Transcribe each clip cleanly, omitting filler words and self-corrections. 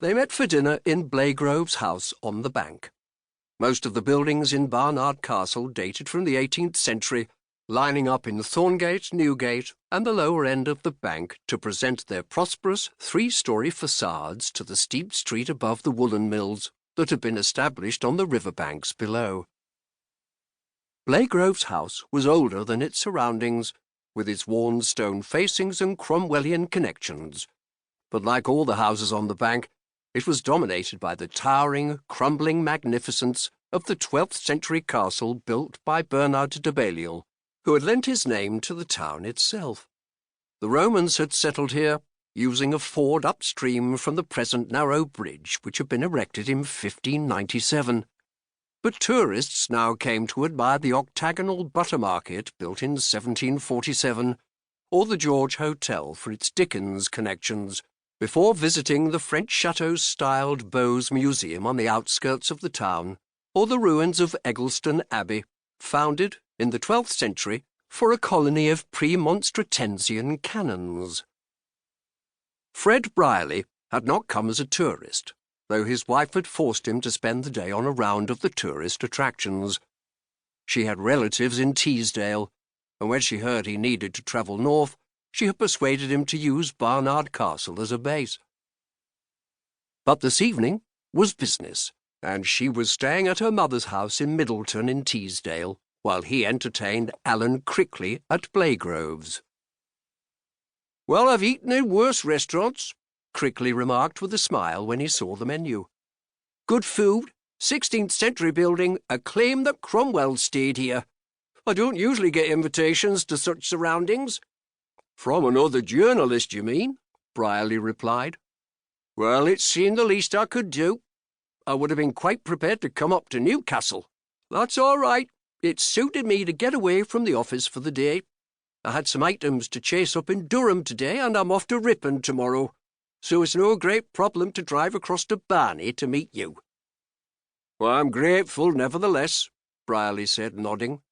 They met for dinner in Blagrove's house on the bank. Most of the buildings in Barnard Castle dated from the 18th century, lining up in Thorngate, Newgate, and the lower end of the bank to present their prosperous three-storey facades to the steep street above the woolen mills that had been established on the river-banks below. Blagrove's house was older than its surroundings, with its worn stone facings and Cromwellian connections, but like all the houses on the bank, it was dominated by the towering, crumbling magnificence of the 12th century castle built by Bernard de Balliol, who had lent his name to the town itself. The Romans had settled here, using a ford upstream from the present narrow bridge which had been erected in 1597. But tourists now came to admire the octagonal butter market built in 1747, or the George Hotel for its Dickens connections, before visiting the French chateau-styled Beaux Museum on the outskirts of the town, or the ruins of Eggleston Abbey, founded in the 12th century for a colony of Premonstratensian canons. Fred Brierly had not come as a tourist, though his wife had forced him to spend the day on a round of the tourist attractions. She had relatives in Teesdale, and when she heard he needed to travel north, she had persuaded him to use Barnard Castle as a base. But this evening was business, and she was staying at her mother's house in Middleton in Teesdale, while he entertained Alan Crickley at Blagrove's. "Well, I've eaten in worse restaurants," Crickley remarked with a smile when he saw the menu. "Good food, 16th century building, a claim that Cromwell stayed here. I don't usually get invitations to such surroundings." "From another journalist, you mean?" Brierly replied. "Well, it seemed the least I could do. I would have been quite prepared to come up to Newcastle. That's all right. It suited me to get away from the office for the day. I had some items to chase up in Durham today, and I'm off to Ripon tomorrow, so it's no great problem to drive across to Barney to meet you." "Well, I'm grateful, nevertheless," Brierly said, nodding.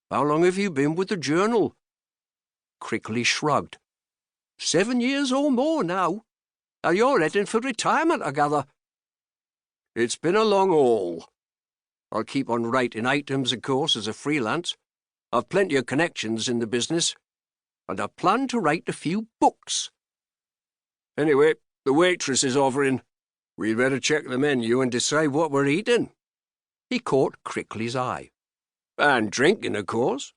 "How long have you been with the Journal?" Crickley shrugged. 7 years or more now. You're heading for retirement, I gather." "It's been a long haul. I'll keep on writing items, of course, as a freelance. I've plenty of connections in the business, and I plan to write a few books. Anyway, the waitress is offering. We'd better check the menu and decide what we're eating." He caught Crickley's eye. "And drinking, of course.